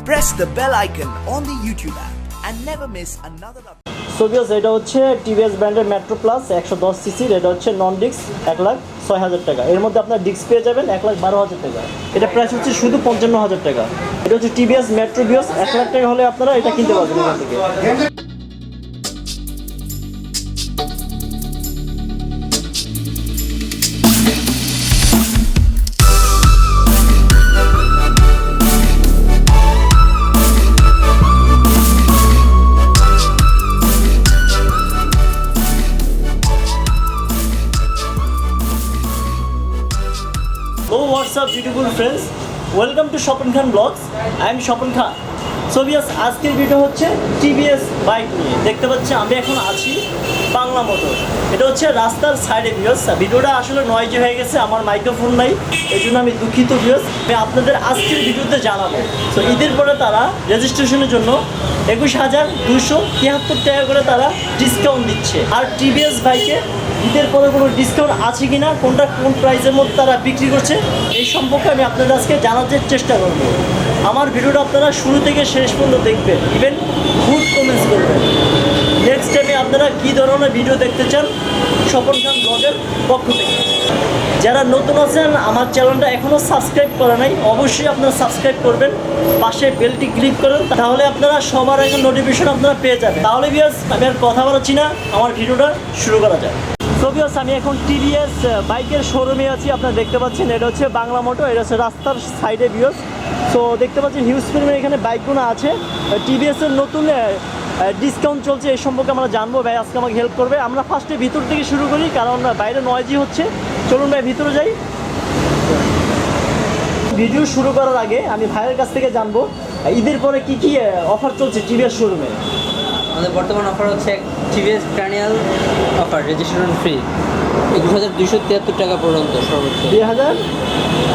press the bell icon on the YouTube app and never miss another update. So viewers, এটা হচ্ছে TVS ব্র্যান্ডের metro plus 110 সিসির। এটা হচ্ছে নন ডিস্ক 1,06,000 টাকা। এর মধ্যে আপনার ডিস্ক পেয়ে যাবেন 1,12,000 টাকা। এটা প্রাইস হচ্ছে শুধু 55,000 টাকা। এটা হচ্ছে টিভিএস মেট্রো ভিউয়ার্স, 1,00,000 টাকা হলে আপনারা এটা কিনতে পারবেন এখান থেকে। Hello, what's up beautiful friends? Welcome to Shopin Khan Vlogs. I am Shopin Khan. So viewers, আজকের ভিডিও হচ্ছে টিভিএস বাইক নিয়ে। দেখতে পাচ্ছি আমি এখন আছি বাংলা মোটর। এটা হচ্ছে রাস্তার সাইডে ভিউয়ার্স। ভিডিওটা আসলে নয়েজি হয়ে গেছে, আমার মাইক্রোফোন নাই, এই জন্য আমি দুঃখিত ভিউয়ার্স। আমি আপনাদের আজকের ভিডিওতে জানাবো। তো ঈদের পরে তারা রেজিস্ট্রেশনের জন্য 21,273 টাকা করে তারা ডিসকাউন্ট দিচ্ছে। আর টিভিএস বাইকে ঈদের পরে কোনো ডিসকাউন্ট আছে কি না, কোনটা কোন প্রাইসের মধ্যে তারা বিক্রি করছে, এই সম্পর্কে আমি আপনাদের আজকে জানার চেষ্টা করব। আমার ভিডিওটা আপনারা শুরু থেকে শেষ পর্যন্ত দেখবেন, ইভেন গুড কমেন্টস করবেন। নেক্সট টাইমে আপনারা কী ধরনের ভিডিও দেখতে চান শপন খান ব্লগের পক্ষ থেকে। যারা নতুন আছেন, আমার চ্যানেলটা এখনও সাবস্ক্রাইব করে নাই, অবশ্যই আপনারা সাবস্ক্রাইব করবেন, পাশে বেলটি ক্লিক করেন, তাহলে আপনারা সবার আগে নোটিফিকেশন আপনারা পেয়ে যাবেন। তাহলে ভিউয়ার্স, আমি আর কথা বলাচ্ছি না, আমার ভিডিওটা শুরু করা যায়। তো ভিউয়ার্স, আমি এখন টিভিএস বাইকের শোরুমে আছি। আপনারা দেখতে পাচ্ছেন এটা হচ্ছে বাংলা মোটর, এটা হচ্ছে রাস্তার সাইডে ভিউয়ার্স। সো দেখতে পাচ্ছেন হিউজ পরিমাণে এখানে বাইকগুলো আছে। টিভিএসের নতুন ডিসকাউন্ট চলছে, এই সম্পর্কে আমরা জানবো। ভাই আজকে আমাকে হেল্প করবে। আমরা ফার্স্টে ভিতর থেকে শুরু করি, কারণ বাইরে নয়েজি হচ্ছে। চলুন ভাই ভিতরে যাই। ভিডিও শুরু করার আগে আমি ভাইয়ের কাছ থেকে জানবো ঈদের পরে কি কি অফার চলছে টিভিএস শোরুমে। আমাদের বর্তমান অফার হচ্ছে টিভিএস ট্রানিয়াল অফার, রেজিস্ট্রেশন ফ্রি 21,273 টাকা পর্যন্ত সর্বোচ্চ।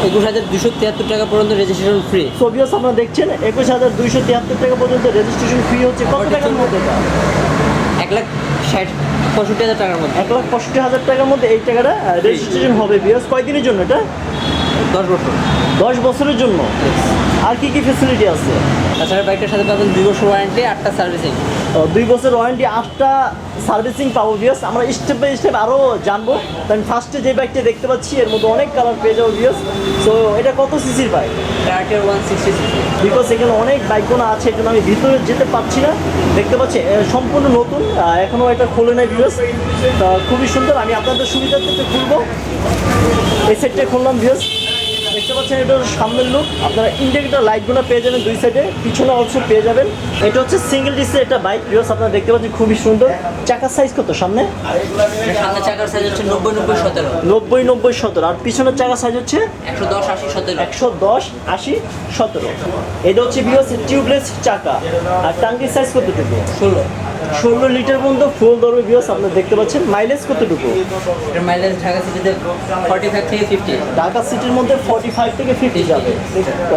21,273 টাকা পর্যন্ত রেজিস্ট্রেশন ফ্রি। সো ভিউয়ার্স, আপনারা দেখছেন 21,273 টাকা পর্যন্ত রেজিস্ট্রেশন ফ্রি হচ্ছে। কত টাকার মধ্যে? 1,65,000 টাকার মধ্যে। 1,65,000 টাকার মধ্যে এই টাকাটা রেজিস্ট্রেশন হবে ভিউয়ার্স। কয়দিনের জন্য এটা? 10 বছর। 10 বছরের জন্য। আর কি কি ফ্যাসিলিটি আছে? তাছাড়া বাইকটার সাথে পাবেন 2 বছর ওয়ারেন্টি, 8টা সার্ভিসিং। 2 বছর ওয়ারেন্টি, 8টা সার্ভিসিং পাবো ভিউয়ার্স। আমরা স্টেপ বাই স্টেপ আরও জানবো। আমি ফার্স্টে যে বাইকটা দেখতে পাচ্ছি এর মধ্যে অনেক কালার পেয়ে যাবো ভিউয়ার্স। সো এটা কত সিসির বাইক? টার্টের 160 সিসি। বিকজ এখানে অনেক বাইকগুলো আছে, এই জন্য আমি ভিতরে যেতে পারছি না। দেখতে পাচ্ছি সম্পূর্ণ নতুন, এখনও এটা খোলে নাই ভিউয়ার্স। খুবই সুন্দর। আমি আপনাদের সুবিধার্থে খুলবো। এই সাইডটা খুললাম ভিউয়ার্স। দেখতে পাচ্ছেন এটা সামনের লুক। আপনারা ইন্ডিকেটর লাইটগুলো পেয়ে যাবেন দুই সাইডে, পিছনে অলসো পেয়ে যাবেন। এটা হচ্ছে সিঙ্গেল ডিসে একটা বাইক ভিউয়ার্স। আপনারা দেখতে পাচ্ছেন খুবই সুন্দর। চাকার সাইজ কত সামনে? সামনে চাকার সাইজ হচ্ছে 90-90-17। 90-90-17। আর পিছনের চাকার সাইজ হচ্ছে 110-80-17। 110-80-17। এটা হচ্ছে ভিউয়ার্স টিউবলেস চাকা। আর টাঙ্কির সাইজ কতটুকু? 16 লিটার পর্যন্ত ফুল ধরবে ভিউয়ার্স। আপনারা দেখতে পাচ্ছেন। মাইলেজ কতটুকু? এর মাইলেজ ঢাকা সিটিতে 45 থেকে 50। ঢাকা সিটির মধ্যে 45 থেকে 50 যাবে।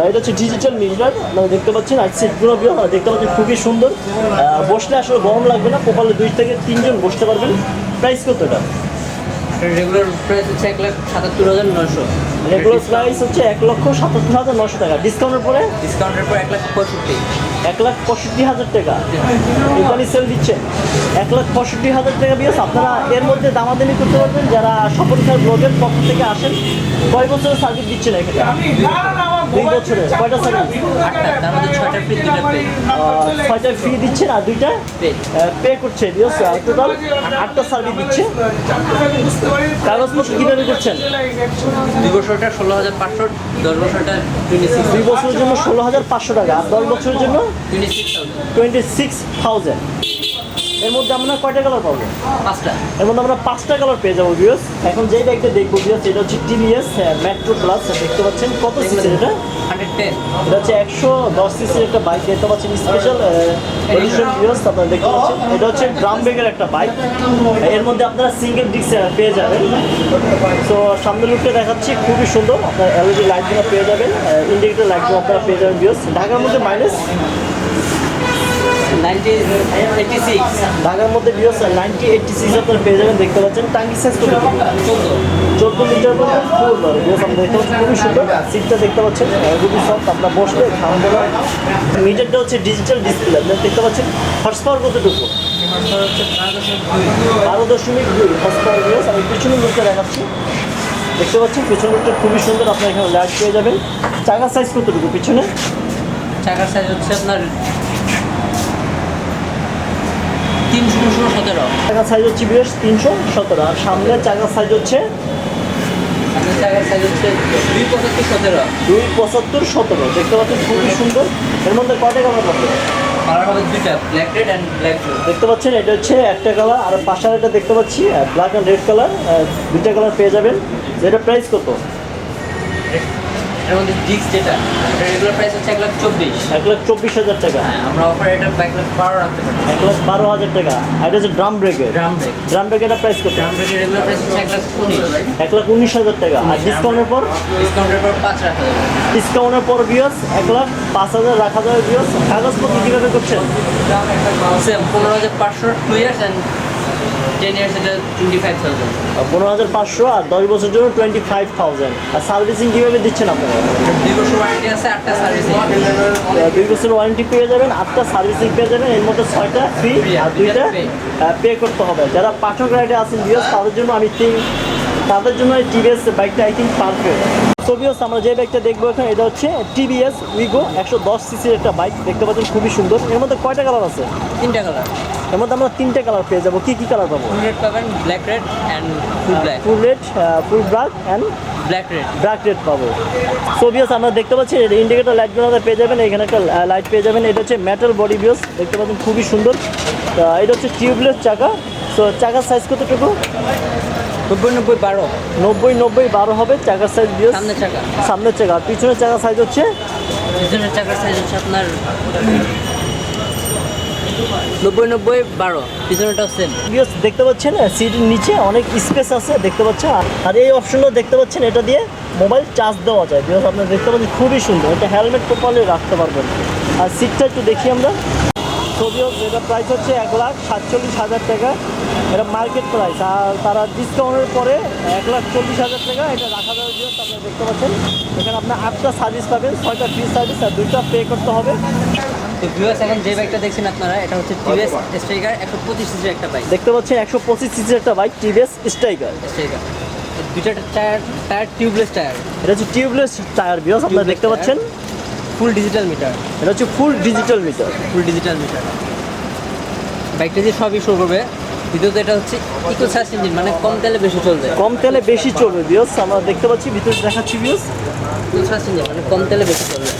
এটা হচ্ছে ডিজিটাল মিটার। আপনারা দেখতে পাচ্ছেন। আর সিটগুলো দেখতে পাচ্ছেন খুবই সুন্দর। বসলে আসলে গরম লাগবে না, কপালে 2 থেকে 3 জন বসতে পারবেন। প্রাইস কতটা? রেগুলার প্রাইস হচ্ছে 1,77,900। রেগুলার প্রাইস হচ্ছে 1,77,900 টাকা। ডিসকাউন্টের পরে? ডিসকাউন্টের পর 1,65,000। 1,65,000 টাকা এখানে সেল দিচ্ছেন। 1,65,000 টাকা বিয়াস। আপনারা এর মধ্যে দামাদামি করতে পারবেন যারা শপন খান ব্লগের পক্ষ থেকে আসেন। কয় বছরের সার্ভিস দিচ্ছেন এখানে? 2 বছরের। কয়টা সার্ভিস? 8টা, তার মধ্যে 6টা ফ্রি, 2টা পে। 6টা ফ্রি দিচ্ছেন আর 2টা পে করছে বিয়াস। টোটাল 8টা সার্ভিস দিচ্ছে। কাগজপত্র কীভাবে করছেন? 2 বছরটা 16,500, 10 বছরটা 26,000। 2 বছরের জন্য 16,500 টাকা, আর 10 বছরের জন্য 26,000। এর মধ্যে আমরা কয়টা কালার পাবো? 5টা। এর মধ্যে আমরা 5টা কালার পেয়ে যাবো ভিউয়ার্স। এখন যেই বাইকটা দেখবো ভিউয়ার্স, এটা হচ্ছে টিভিএস মেট্রো প্লাস। দেখতে পাচ্ছেন কত সিসির এটা? 110। এটা হচ্ছে 110 সিসির একটা বাইক। দেখতে পাচ্ছেন স্পেশাল এডিশন ভিউয়ার্স। আপনারা দেখতে পাচ্ছেন এটা হচ্ছে ড্রাম ব্রেকের একটা বাইক। এর মধ্যে আপনারা সিঙ্গেল ডিস্ক পেয়ে যাবেন। তো সামনের লুকটা দেখাচ্ছি, খুবই সুন্দর। আপনার এলইডি লাইটগুলো পেয়ে যাবেন, ইন্ডিকেটর লাইটগুলো আপনারা পেয়ে যাবেন ভিউয়ার্স। ঢাকার মধ্যে মাইলেজ 9086 ঢাকার মধ্যে বিয়স 9086 আপনারা পেয়ে যাবেন, দেখতে পাচ্ছেন। টাঙ্কি সাইজ কত? 14 লিটার মধ্যে ফুল ধরে বিয়স, আমরা দেখতে পাচ্ছি খুবই সুন্দর। সিটটা দেখতে পাচ্ছেন খুবই সফট, আপনার বসলে ঠান্ডা না। মিটারটা হচ্ছে ডিজিটাল ডিসপ্লে, আপনারা দেখতে পাচ্ছেন। হর্স পাওয়ার কতটুকু? 12.2 হর্স পাওয়ার বিয়স। আমি পিছনের লুকটা দেখাচ্ছি, দেখতে পাচ্ছেন পিছনের লুকটা খুবই সুন্দর। আপনার এখানে লাইট পেয়ে যাবেন। চাকার সাইজ কতটুকু পিছনে? চাকার সাইজ হচ্ছে আপনার 317। চাকার সাইজ হচ্ছে বিয়স 317, আর সামনের চাকার সাইজ হচ্ছে আপনার চাকার সাইজ হচ্ছে 275/17। দেখতে পাচ্ছেন খুবই সুন্দর। এর মধ্যে কয়টা কালার পাবে? কালার হবে দুইটা, black red and black blue. দেখতে পাচ্ছেন এটা হচ্ছে একটা কালার, আর পাশে এটা দেখতে পাচ্ছি ব্ল্যাক অ্যান্ড রেড কালার, দুইটা কালার পেয়ে যাবেন। যেটা প্রাইস কত? এর মধ্যে ডিস্ক যেটা, এটা রেগুলার প্রাইস হচ্ছে 1,24,000। 1,24,000 টাকা। হ্যাঁ, আমরা অফার এটা 1,12,000 রাখতে পারি। 1,12,000 টাকা। আর এটা হচ্ছে ড্রাম ব্রেকের। ড্রাম ব্রেক, ড্রাম ব্রেকের প্রাইস কত? ড্রাম ব্রেকের রেগুলার প্রাইস হচ্ছে 1,19,000। 1,19,000 টাকা। আর ডিসকাউন্টের পর? ডিসকাউন্টের পর 5 রাখা যাবে। ডিসকাউন্টের পর বিয়স 1,05,000 রাখা যাবে বিয়স। কাগজপত্র কীভাবে করছেন? সেম 15,500 2 ইয়ার্স অ্যান্ড 10 ইয়ার্স এটা 25,000। 15,500 আর 10 বছরের জন্য 25,000। আর সার্ভিসিং কীভাবে দিচ্ছেন আপনারা? 2 বছর ওয়ারেন্টি আছে, 8টা সার্ভিসিং। 2 বছর ওয়ারেন্টি পেয়ে যাবেন, 8টা সার্ভিসিং পেয়ে যাবেন। এর মধ্যে 6টা ফ্রি আর 2টা পে করতে হবে। যারা পাঠক রাইডে আছেন বিয়স, তাদের জন্য আমি think তাদের জন্য এই টিভিএস বাইকটা আই থিঙ্ক পারফেক্ট। তো বিয়স আমরা যে বাইকটা দেখবো এখানে, এটা হচ্ছে টিভিএস উইগো 110 সিসির একটা বাইক, দেখতে পাচ্ছেন খুবই সুন্দর। এর মধ্যে কয়টা কালার আছে? 3টা কালার। এর মধ্যে আমরা 3টে কালার পেয়ে যাবো। কি কি কালার পাবো? ফুল রেড পাবেন, black red and full black. Full red, full black and black red. Black red পাবো। সো বিয়স আমরা দেখতে পাচ্ছি ইন্ডিকেটর লাইটগুলো পেয়ে যাবেন। এখানে একটা লাইট পেয়ে যাবেন। এটা হচ্ছে মেটাল বডি বিয়স, দেখতে পাচ্ছেন খুবই সুন্দর। এটা হচ্ছে টিউবলেস চাকা। সো চাকার সাইজ কতটুকু? 90-90-12। 90-90-12 হবে চাকার সাইজ বিয়স। সামনের চাকা, সামনের চাকা। আর পিছনের চাকার সাইজ হচ্ছে পিছনের চাকার সাইজ হচ্ছে আপনার 90-90-12। পিছনেরটাও সেম বিয়স। দেখতে পাচ্ছেন সিটের নিচে অনেক স্পেস আছে, দেখতে পাচ্ছেন। আর এই অপশনটা দেখতে পাচ্ছেন, এটা দিয়ে মোবাইল চার্জ দেওয়া যায় বিকজ আপনারা দেখতে পাচ্ছেন খুবই সুন্দর। এটা হেলমেট প্রপারলি রাখতে পারবেন। আর সিটটা একটু দেখি আমরা। তো বিয়স এটা প্রাইস হচ্ছে 1,47,000 টাকা। এটা মার্কেট প্রাইস, আর তারা ডিসকাউন্টের পরে 1,40,000 টাকা এটা রাখা যাবে বিয়স। আপনারা দেখতে পাচ্ছেন এখানে আপনার 8টা সার্ভিস পাবেন, 6টা ফ্রি সার্ভিস আর 2টা পে করতে হবে। তো ভিউয়ার্স, এখন যে বাইকটা দেখছেন আপনারা, এটা হচ্ছে টিভিএস স্ট্রাইকার 125 সিসির একটা বাইক। দেখতে পাচ্ছেন 125 সিসির একটা বাইক, টিভিএস স্ট্রাইকার। স্ট্রাইকার দুইটা টায়ার টিউবলেস টায়ার। এটা হচ্ছে টিউবলেস টায়ার বিয়স, আপনারা দেখতে পাচ্ছেন। ফুল ডিজিটাল মিটার, এটা হচ্ছে full digital meter. Full digital meter. বাইকটা যে সবই শো করবে। দ্বিতীয়ত এটা হচ্ছে ইকো সার্চ ইঞ্জিন, মানে কম তেলে বেশি চলবে। কম তেলে বেশি চলবে বিয়স। আমরা দেখতে পাচ্ছি, ভিতরে দেখাচ্ছি বিয়স। ইকো সার্চ ইঞ্জিন মানে কম তেলে বেশি চলবে।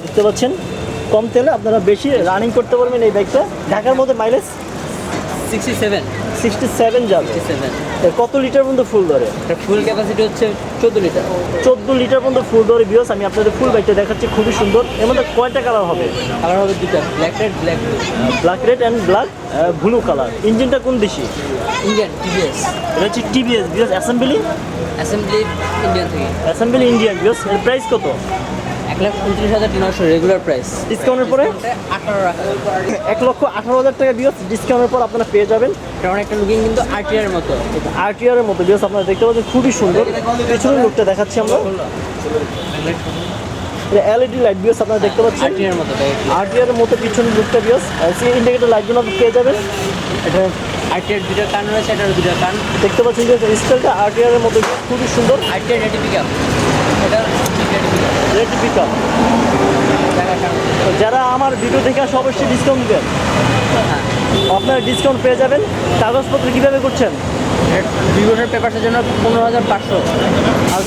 দেখতে পাচ্ছেন কম তেলে আপনারা বেশি রানিং করতে পারবেন এই বাইকটা। ঢাকার মধ্যে মাইলেজ 67 যাবে। 67। কত লিটার পর্যন্ত ফুল ধরে? এটা ফুল ক্যাপাসিটি হচ্ছে 14 লিটার। 14 লিটার পর্যন্ত ফুল ধরে বিয়স। আমি আপনাদের ফুল বাইকটা দেখাচ্ছি, খুবই সুন্দর। এর মধ্যে কয়টা কালার হবে? কালার হবে দুটা, black red black blue. Black red and black blue colour. ইঞ্জিনটা কোন দেশি? Indian TVS. এটা হচ্ছে টিভিএস বিয়স। অ্যাসেম্বলি ইন্ডিয়ান থেকে। অ্যাসেম্বলি ইন্ডিয়ান বিয়স। এর প্রাইস কত? 1,29,900 রেগুলার প্রাইস। ডিসকাউন্টের পরে 18 রাখা যাবে। 1,18,000 টাকা বিয়স ডিসকাউন্টের পর আপনারা পেয়ে যাবেন। এটা অনেকটা লুকিং কিন্তু আরটিআর এর মতো। আরটিআর এর মতো বিয়স, আপনারা দেখতে পাচ্ছেন খুবই সুন্দর। পিছনের লুকটা দেখাচ্ছি আমরা। এটা এলইডি লাইট বিয়স, আপনারা দেখতে পাচ্ছেন আরটিআর এর মতো। আরটিআর এর মতো পিছনের লুকটা বিয়স। সি ইন্ডিকেটর লাইটগুলো পেয়ে যাবেন। এটা আরটিআর দুটো কান রয়েছে, এটারও দুটো কান। দেখতে পাচ্ছেন যে স্টাইলটা আরটিআর এর মতো খুবই সুন্দর। RTR ready pickup. এটা রেড পিকআপ। যারা আমার ভিডিও দেখে আসে অবশ্যই ডিসকাউন্ট দেবেন। হ্যাঁ, আপনারা ডিসকাউন্ট পেয়ে যাবেন। কাগজপত্র কীভাবে করছেন? 2 বছর পেপারসের জন্য 15,500। আর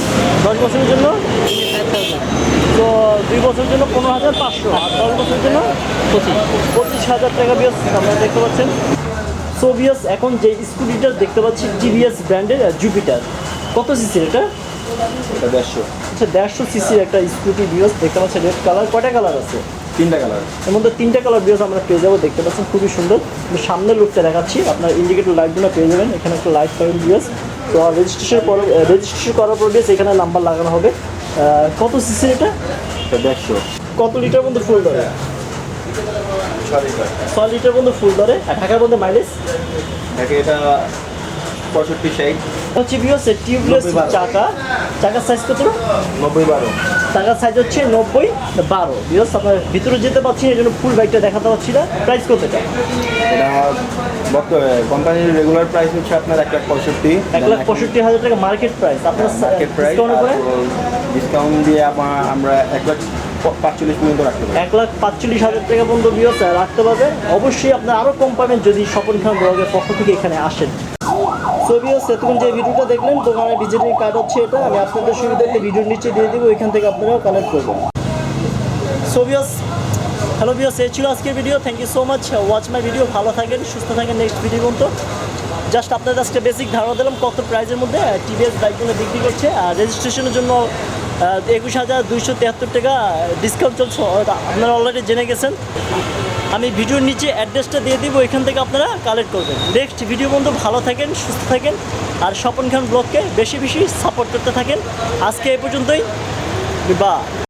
10 বছরের জন্য 5,000। তো 2 বছরের জন্য 15,500 আর 10 বছরের জন্য 25,000 টাকা বিয়স। আপনারা দেখতে পাচ্ছেন। সো বিয়স, এখন যে স্কুটিটা দেখতে পাচ্ছি টিভিএস ব্র্যান্ডের জুপিটার। কত সিসির এটা? এটা 150। আচ্ছা, 150 সিসির একটা স্কুটি বিয়স, দেখতে পাচ্ছেন রেড কালার। কয়টা কালার আছে? 3টা কালার। এর মধ্যে 3টা কালার বিয়স আমরা পেয়ে যাবো, দেখতে পাচ্ছেন খুবই সুন্দর। আমি সামনের লুকটা দেখাচ্ছি, আপনার ইন্ডিকেটর লাইটগুলো পেয়ে যাবেন। এখানে একটা লাইট পাবেন বিয়স। তো রেজিস্ট্রেশন করার পর বিয়স এখানে নাম্বার লাগানো হবে। কত সিসির এটা? এটা 150। কত লিটার পর্যন্ত ফুল ধরে? 6 লিটার 6 লিটার পর্যন্ত ফুল ধরে আর ঢাকার মধ্যে মাইলেজ দেখে এটা 65-60 হচ্ছে বিওস টিউবলেস 90-12 চাকার সাইজ কত? 90-12 চাকার সাইজ হচ্ছে 90-12 বিওস আপনার ভিতরে যেতে পারছি এই জন্য ফুল বাইকটা দেখাতে পারছি না। প্রাইস কত এটা? এটা কোম্পানির রেগুলার প্রাইস হচ্ছে আপনার 1,65,000 1,65,000 টাকা মার্কেট প্রাইস। আপনার মার্কেট প্রাইস ডিসকাউন্ট করে ডিসকাউন্ট দিয়ে আমরা 1,45,000 পর্যন্ত রাখতে পারি। 1,45,000 টাকা পর্যন্ত বিওস রাখতে পারবে। অবশ্যই আপনার আরও কম পাবেন যদি স্বপন খান ব্লগের পক্ষ থেকে এখানে আসেন। সো বিওস এতক্ষণ যে ভিডিওটা দেখলেন দোকানের ভিজিটিং কার্ড হচ্ছে এটা, আমি আপনাদের সুবিধার্থে ভিডিওর নিচে দিয়ে দিব, ওইখান থেকে আপনারাও কালেক্ট করবেন। সো বিওস হ্যালো বিওস, এই ছিল আজকের video. Thank you so much watch my video. ভালো থাকেন, সুস্থ থাকেন। নেক্সট ভিডিও পর্যন্ত জাস্ট আপনাদের আজকে বেসিক ধারণা দিলাম কত প্রাইজের মধ্যে টিভিএস বাইকগুলো বিক্রি করছে। আর রেজিস্ট্রেশনের জন্য 21,273 টাকা ডিসকাউন্ট চলছে, আপনারা অলরেডি জেনে গেছেন। আমি ভিডিওর নিচে অ্যাড্রেসটা দিয়ে দিব, এখান থেকে আপনারা কালেক্ট করবেন। নেক্সট ভিডিও পর্যন্ত ভালো থাকেন, সুস্থ থাকেন আর স্বপন খান ব্লগকে বেশি বেশি সাপোর্ট করতে থাকেন। আজকে এই পর্যন্তই, বাই।